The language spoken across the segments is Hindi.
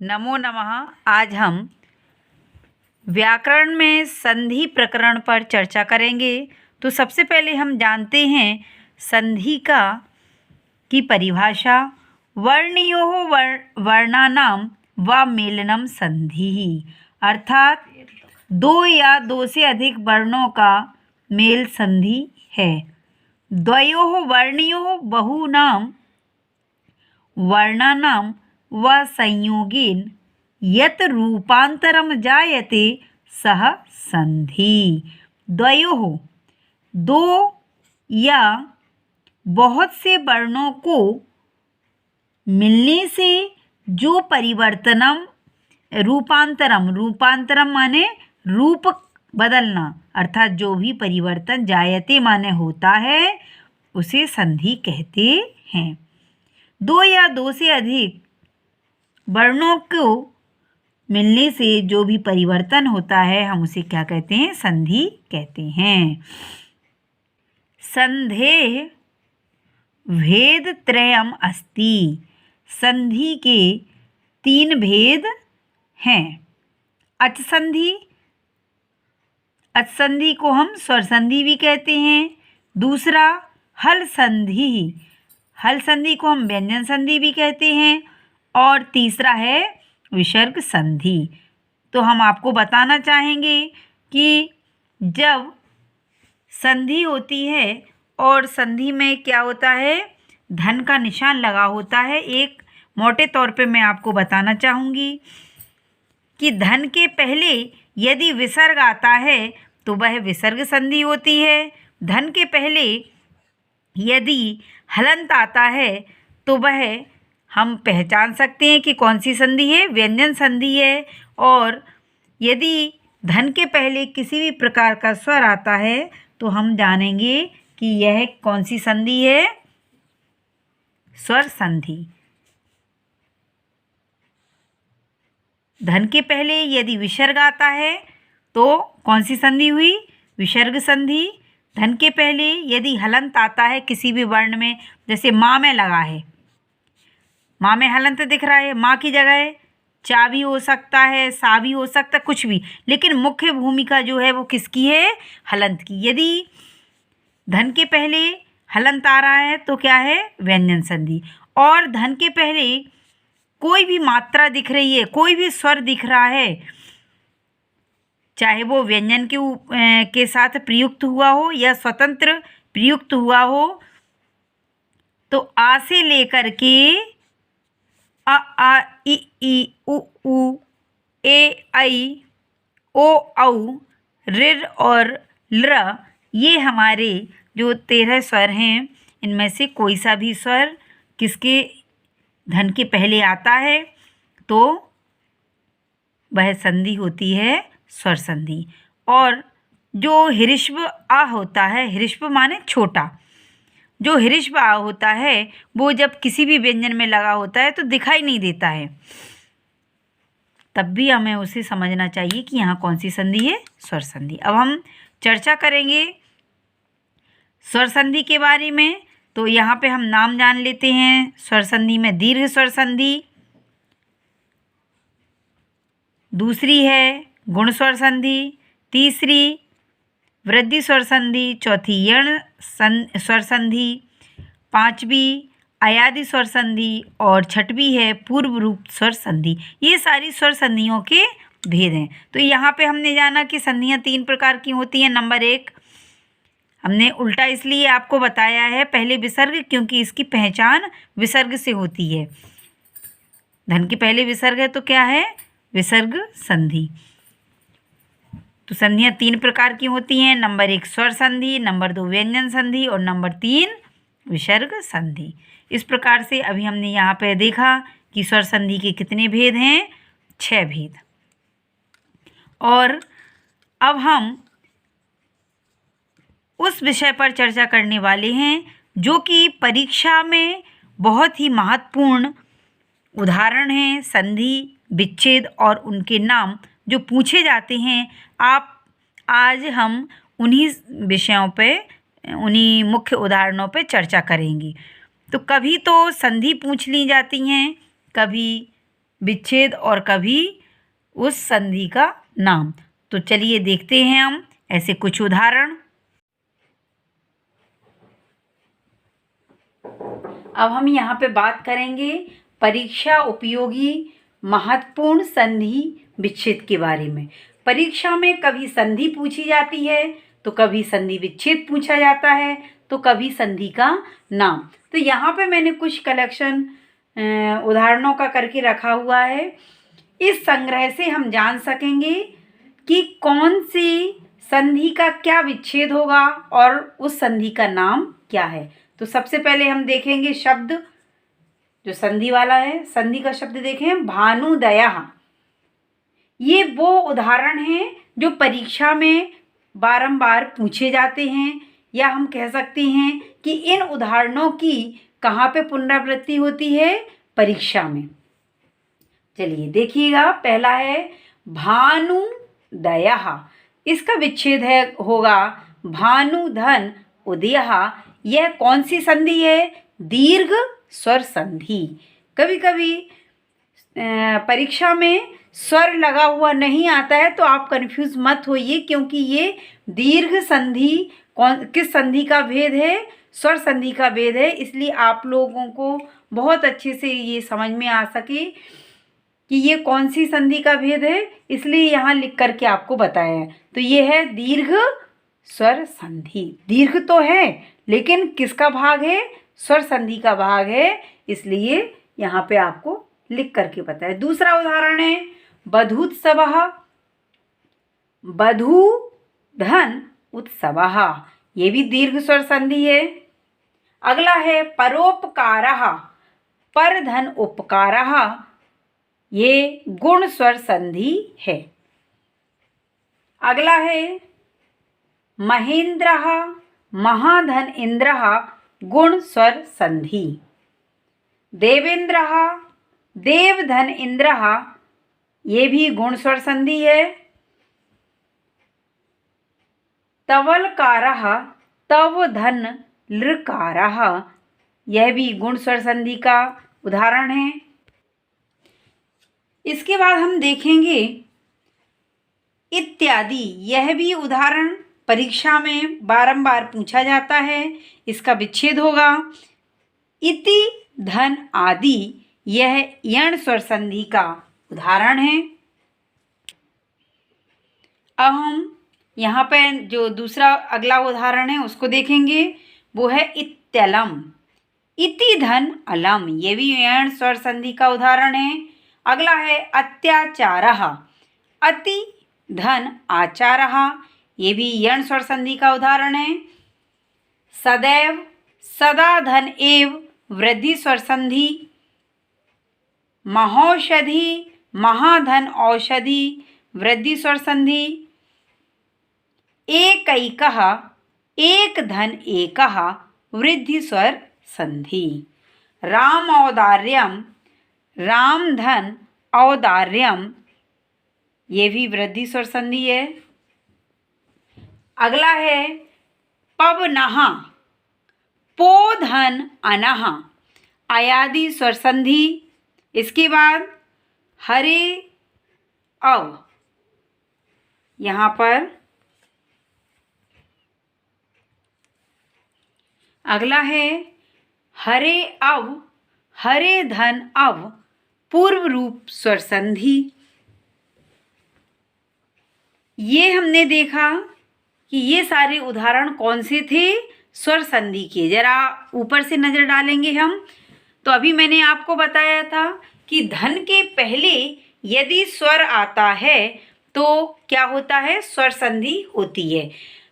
नमो नमः। आज हम व्याकरण में संधि प्रकरण पर चर्चा करेंगे। तो सबसे पहले हम जानते हैं संधि की परिभाषा। वर्णयोः वर्णानां व मेलनम संधि, अर्थात दो या दो से अधिक वर्णों का मेल संधि है। द्वयोः वर्णयोः बहूनां वर्णानां व संयोगेन यत् रूपांतरम जायते सह संधि। द्वयोः दो या बहुत से वर्णों को मिलने से जो परिवर्तनम रूपांतरम माने रूप बदलना, अर्थात जो भी परिवर्तन जायते माने होता है उसे संधि कहते हैं। दो या दो से अधिक वर्णों को मिलने से जो भी परिवर्तन होता है हम उसे क्या कहते हैं? संधि कहते हैं। संधेः भेद त्रयम् अस्ति। संधि के तीन भेद हैं। अच संधि को हम स्वर संधि भी कहते हैं। दूसरा हल संधि को हम व्यंजन संधि भी कहते हैं। और तीसरा है विसर्ग संधि। तो हम आपको बताना चाहेंगे कि जब संधि होती है और संधि में क्या होता है, धन का निशान लगा होता है। एक मोटे तौर पे मैं आपको बताना चाहूँगी कि धन के पहले यदि विसर्ग आता है तो वह विसर्ग संधि होती है। धन के पहले यदि हलंत आता है तो वह हम पहचान सकते हैं कि कौन सी संधि है, व्यंजन संधि है। और यदि धन के पहले किसी भी प्रकार का स्वर आता है तो हम जानेंगे कि यह कौन सी संधि है, स्वर संधि। धन के पहले यदि विसर्ग आता है तो कौन सी संधि हुई? विसर्ग संधि। धन के पहले यदि हलंत आता है किसी भी वर्ण में, जैसे माँ में लगा है, माँ में हलंत दिख रहा है, माँ की जगह चा भी हो सकता है, सा भी हो सकता है, कुछ भी, लेकिन मुख्य भूमिका जो है वो किसकी है? हलंत की। यदि धन के पहले हलंत आ रहा है तो क्या है? व्यंजन संधि। और धन के पहले कोई भी मात्रा दिख रही है, कोई भी स्वर दिख रहा है, चाहे वो व्यंजन के साथ प्रयुक्त हुआ हो या स्वतंत्र प्रयुक्त हुआ हो, तो आ से लेकर के अ आ इ ई उ ऊ ए ऐ ओ औ ऋ और लृ, ये हमारे जो 13 स्वर हैं, इनमें से कोई सा भी स्वर किसके धन के पहले आता है तो वह संधि होती है स्वर संधि। और जो हिरिश्व आ होता है, हिरिश्व माने छोटा, जो हिरिश्व आ होता है वो जब किसी भी व्यंजन में लगा होता है तो दिखाई नहीं देता है, तब भी हमें उसे समझना चाहिए कि यहाँ कौन सी संधि है? स्वर संधि। अब हम चर्चा करेंगे स्वर संधि के बारे में। तो यहाँ पे हम नाम जान लेते हैं। स्वर संधि में दीर्घ स्वर संधि, दूसरी है गुण स्वर संधि, तीसरी वृद्धि स्वर संधि, चौथी यण स्वर संधि, पांचवी अयादि स्वर संधि और छठवीं है पूर्व रूप स्वर संधि। ये सारी स्वर संधियों के भेद हैं। तो यहाँ पे हमने जाना कि संधियाँ 3 प्रकार की होती हैं। नंबर 1 हमने उल्टा इसलिए आपको बताया है, पहले विसर्ग, क्योंकि इसकी पहचान विसर्ग से होती है। धन के पहले विसर्ग है तो क्या है? विसर्ग संधि। तो संधियाँ 3 प्रकार की होती हैं। नंबर 1 स्वर संधि, नंबर 2 व्यंजन संधि और नंबर 3 विसर्ग संधि। इस प्रकार से अभी हमने यहाँ पे देखा कि स्वर संधि के कितने भेद हैं? 6 भेद। और अब हम उस विषय पर चर्चा करने वाले हैं जो कि परीक्षा में बहुत ही महत्वपूर्ण उदाहरण हैं। संधि, विच्छेद और उनके नाम जो पूछे जाते हैं, आज हम उन्हीं विषयों पे, उन्हीं मुख्य उदाहरणों पे चर्चा करेंगे। तो कभी तो संधि पूछ ली जाती हैं, कभी विच्छेद और कभी उस संधि का नाम। तो चलिए देखते हैं हम ऐसे कुछ उदाहरण। अब हम यहाँ पे बात करेंगे परीक्षा उपयोगी महत्वपूर्ण संधि विच्छेद के बारे में। परीक्षा में कभी संधि पूछी जाती है, तो कभी संधि विच्छेद पूछा जाता है, तो कभी संधि का नाम। तो यहाँ पे मैंने कुछ कलेक्शन उदाहरणों का करके रखा हुआ है। इस संग्रह से हम जान सकेंगे कि कौन सी संधि का क्या विच्छेद होगा और उस संधि का नाम क्या है। तो सबसे पहले हम देखेंगे शब्द जो संधि वाला है। संधि का शब्द देखें, भानुदयः। ये वो उदाहरण हैं जो परीक्षा में बारंबार पूछे जाते हैं, या हम कह सकते हैं कि इन उदाहरणों की कहाँ पे पुनरावृत्ति होती है? परीक्षा में। चलिए देखिएगा, पहला है भानुदयः। इसका विच्छेद होगा भानुधन उदयः। यह कौन सी संधि है? दीर्घ स्वर संधि। कभी कभी परीक्षा में स्वर लगा हुआ नहीं आता है, तो आप कंफ्यूज मत होइए, क्योंकि ये दीर्घ संधि किस संधि का भेद है? स्वर संधि का भेद है। इसलिए आप लोगों को बहुत अच्छे से ये समझ में आ सके कि ये कौन सी संधि का भेद है, इसलिए यहाँ लिख करके आपको बताया है। तो ये है दीर्घ स्वर संधि। दीर्घ तो है, लेकिन किसका भाग है? स्वर संधि का भाग है, इसलिए यहाँ पे आपको लिख करके बताया। दूसरा उदाहरण है बधूत्सवः। बधूधन उत्सवः। ये भी दीर्घ स्वर संधि है। अगला है परोपकारः। परधन उपकारः। ये गुण स्वर संधि है। अगला है महेंद्रः महाधन इंद्रः। गुण स्वर संधि। देवेंद्रः देवधन इंद्रः। ये भी गुण स्वर संधि है। तवलकारः तव धन लृकारः। यह भी गुण स्वर संधि का उदाहरण है। इसके बाद हम देखेंगे इत्यादि। यह भी उदाहरण परीक्षा में बारंबार पूछा जाता है। इसका विच्छेद होगा इति धन आदि। यह यण स्वर संधि का उदाहरण है। अब हम यहाँ पर जो दूसरा अगला उदाहरण है उसको देखेंगे, वो है इत्यलम। इति धन अलम। ये भी यण स्वर संधि का उदाहरण है। अगला है अत्याचारः। अति धन आचारः। ये भी यण स्वर संधि का उदाहरण है। सदैव सदा धन एव वृद्धि स्वर संधि। महौषधि महाधन औषधि वृद्धि स्वर संधि। एकैकः एक धन एकः वृद्धि स्वर संधि। राम औदार्यम राम धन औदार्यम। ये भी वृद्धि स्वर संधि है। अगला है पवनः पो धन अनः अयादि स्वर संधि। इसके बाद हरे अव। यहाँ पर अगला है हरे अव हरे धन अव पूर्व रूप स्वर संधि। ये हमने देखा कि ये सारे उदाहरण कौन से थे? स्वर संधि के। जरा ऊपर से नज़र डालेंगे हम, तो अभी मैंने आपको बताया था कि धन के पहले यदि स्वर आता है तो क्या होता है? स्वर संधि होती है।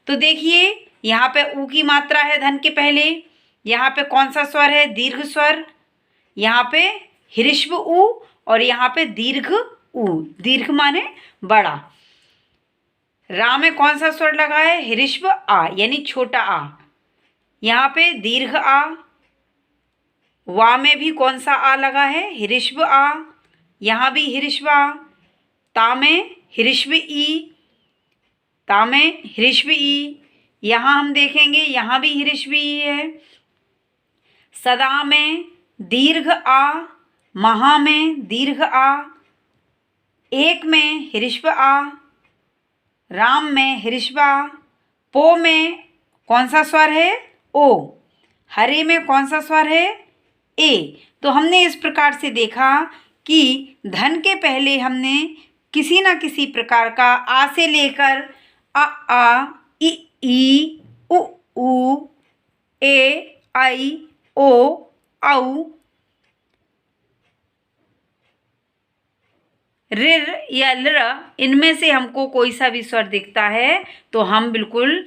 तो देखिए यहाँ पे ऊ की मात्रा है धन के पहले। यहाँ पे कौन सा स्वर है? दीर्घ स्वर। यहाँ पे ह्रीश्व ऊ और यहाँ पे दीर्घ ऊ। दीर्घ माने बड़ा। रा में कौन सा स्वर लगा है? ह्रीश्व आ यानी छोटा आ। यहाँ पे दीर्घ आ। वा में भी कौन सा आ लगा है? ह्रीश्व आ। यहाँ भी ह्रीश्व आ। ता में ह्रीश्व ई। ता में ह्रीश्व ई। यहाँ हम देखेंगे यहाँ भी ह्रीश्व ई है। सदा में दीर्घ आ महा में दीर्घ आ, एक में हृस्व आ, राम में हृस्व आ, पो में कौन सा स्वर है? ओ। हरे में कौन सा स्वर है? ए। तो हमने इस प्रकार से देखा कि धन के पहले हमने किसी न किसी प्रकार का आ से लेकर आ, ई, उ, ए, आई, ओ, औ, रिर या लृ, इनमें से हमको कोई सा भी स्वर दिखता है तो हम बिल्कुल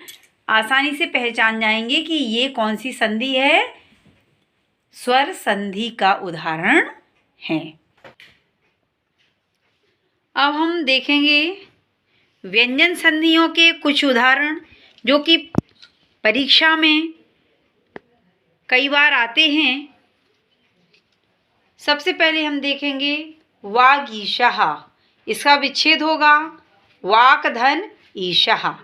आसानी से पहचान जाएंगे कि ये कौन सी संधि है, स्वर संधि का उदाहरण है। अब हम देखेंगे व्यंजन संधियों के कुछ उदाहरण जो कि परीक्षा में कई बार आते हैं। सबसे पहले हम देखेंगे वागीशः, इसका विच्छेद होगा वाक धन ईशः।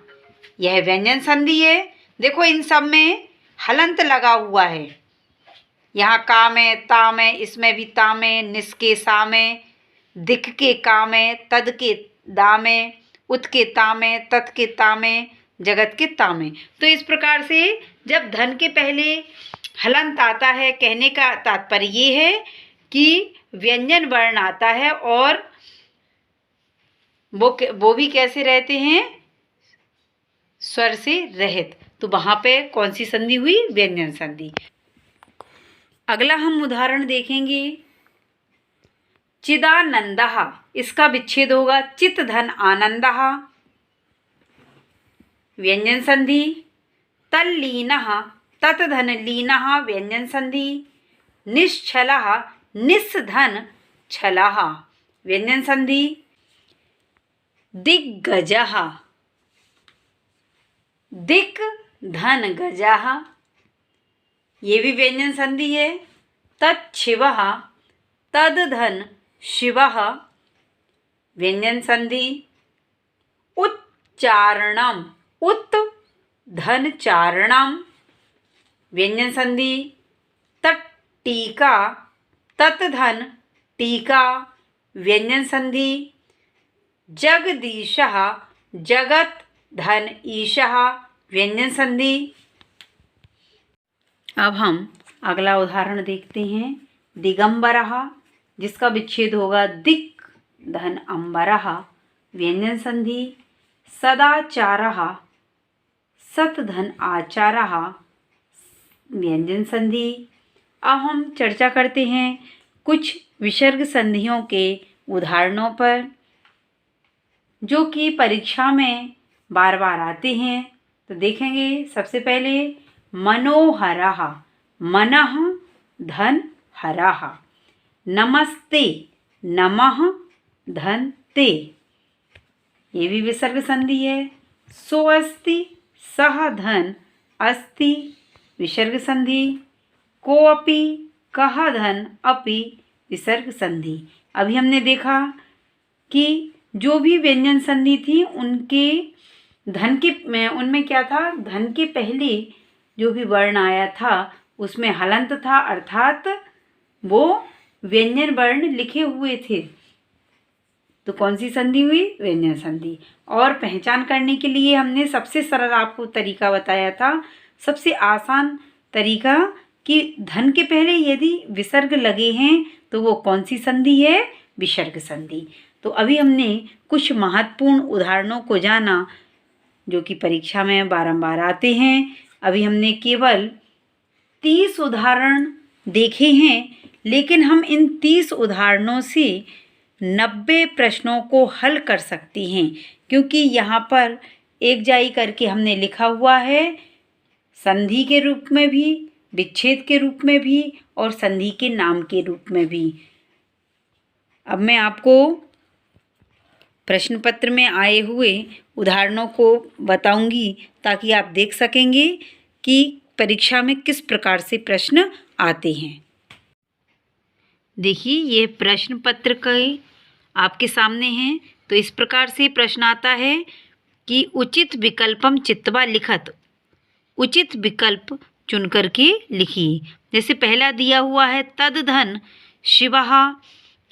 यह व्यंजन संधि है। देखो इन सब में हलंत लगा हुआ है। यहाँ का में, ता में, इसमें भी ता में, निस के सा में, दिक के का में, तद के दा में, उत के ता में, तत् के ता में, जगत के ता में। तो इस प्रकार से जब धन के पहले हलंत आता है, कहने का तात्पर्य ये है कि व्यंजन वर्ण आता है और वो भी कैसे रहते हैं, स्वर से रहित। तो वहाँ पे कौन सी संधि हुई? व्यंजन संधि। अगला हम उदाहरण देखेंगे चिदानंदः, इसका विच्छेद होगा चित धन आनंदः। व्यंजन संधि तल्लीनः, तत धन लीनः, व्यंजन संधि निश्चलः, निस धन छलः, व्यंजन संधि दिग्गजः, दिक धन गजः, ये भी व्यंजन संधि है। तच्छिवः, तद धन शिवः, व्यंजन संधि उच्चारणम, उत धन चारणम, व्यंजन संधि तट्टीका, तत धन टीका, व्यंजन संधि जगदीशः, जगत धन ईशः, व्यंजन संधि। अब हम अगला उदाहरण देखते हैं दिगंबरः, जिसका विच्छेद होगा दिक् धन अंबरः, व्यंजन संधि सदाचारः, सत धन आचारः, व्यंजन संधि। अब हम चर्चा करते हैं कुछ विसर्ग संधियों के उदाहरणों पर जो कि परीक्षा में बार बार आते हैं। तो देखेंगे सबसे पहले मनोहरः, मनः धन हरः, नमस्ते, नमः धन ते, ये भी विसर्ग संधि है। सोअस्ति, सह धन अस्ति, विसर्ग संधि। कोऽपि, कह धन अपि, विसर्ग संधि। अभी हमने देखा कि जो भी व्यंजन संधि थी उनके धन के उनमें क्या था, धन के पहले जो भी वर्ण आया था उसमें हलंत था, अर्थात वो व्यंजन वर्ण लिखे हुए थे। तो कौन सी संधि हुई? व्यंजन संधि। और पहचान करने के लिए हमने सबसे सरल आपको तरीका बताया था, सबसे आसान तरीका कि धन के पहले यदि विसर्ग लगे हैं तो वो कौन सी संधि है? विसर्ग संधि। तो अभी हमने कुछ महत्वपूर्ण उदाहरणों को जाना जो कि परीक्षा में बारंबार आते हैं। अभी हमने केवल 30 उदाहरण देखे हैं, लेकिन हम इन 30 उदाहरणों से 90 प्रश्नों को हल कर सकते हैं, क्योंकि यहाँ पर एक जाई करके हमने लिखा हुआ है, संधि के रूप में भी, विच्छेद के रूप में भी और संधि के नाम के रूप में भी। अब मैं आपको प्रश्न पत्र में आए हुए उदाहरणों को बताऊंगी ताकि आप देख सकेंगे कि परीक्षा में किस प्रकार से प्रश्न आते हैं। देखिए ये प्रश्न पत्र के आपके सामने हैं। तो इस प्रकार से प्रश्न आता है कि उचित विकल्पम चित्वा लिखत, उचित विकल्प चुन करके लिखिए। जैसे पहला दिया हुआ है तद धन शिवः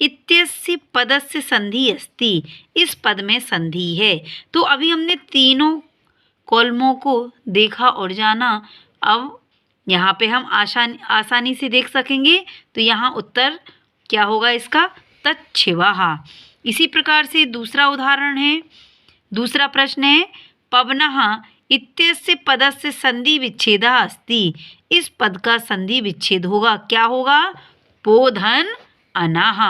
इत्यस्य पदस्य संधि अस्ति। इस पद में संधि है। तो अभी हमने तीनों कॉलमों को देखा और जाना। अब यहाँ पे हम आसानी से देख सकेंगे। तो यहाँ उत्तर क्या होगा इसका? तच्छिवः। इसी प्रकार से दूसरा उदाहरण है, दूसरा प्रश्न है, पवनः इत्यस्य पदस्य संधि विच्छेदः अस्ति। इस पद का संधि विच्छेद होगा, क्या होगा? पोधन अनः।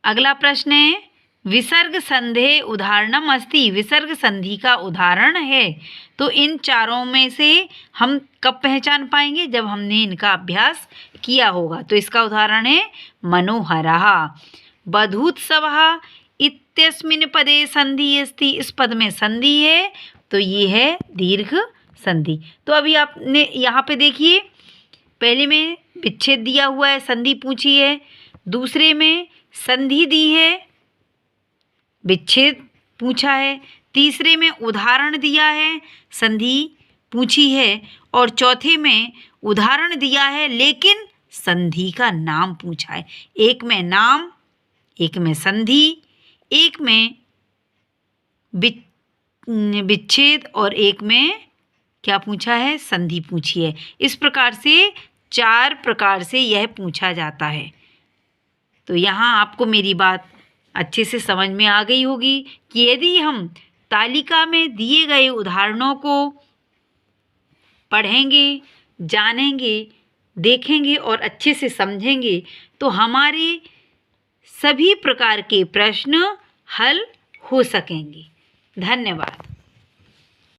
अगला प्रश्न है, विसर्ग संधे उदाहरणम अस्ति। विसर्ग संधि का उदाहरण है। तो इन चारों में से हम कब पहचान पाएंगे? जब हमने इनका अभ्यास किया होगा। तो इसका उदाहरण है मनोहरः। बधूत्सवः इत्यस्मिन् पदे संधि अस्ति। इस पद में संधि है, तो ये है दीर्घ संधि। तो अभी आपने यहाँ पे देखिए, पहले में विच्छेद दिया हुआ है, संधि पूछी है। दूसरे में संधि दी है, विच्छेद पूछा है। तीसरे में उदाहरण दिया है, संधि पूछी है। और चौथे में उदाहरण दिया है लेकिन संधि का नाम पूछा है। एक में नाम, एक में संधि, एक में विच्छेद और एक में क्या पूछा है? संधि पूछी है। इस प्रकार से 4 प्रकार से यह पूछा जाता है। तो यहाँ आपको मेरी बात अच्छे से समझ में आ गई होगी कि यदि हम तालिका में दिए गए उदाहरणों को पढ़ेंगे, जानेंगे, देखेंगे और अच्छे से समझेंगे तो हमारे सभी प्रकार के प्रश्न हल हो सकेंगे। धन्यवाद।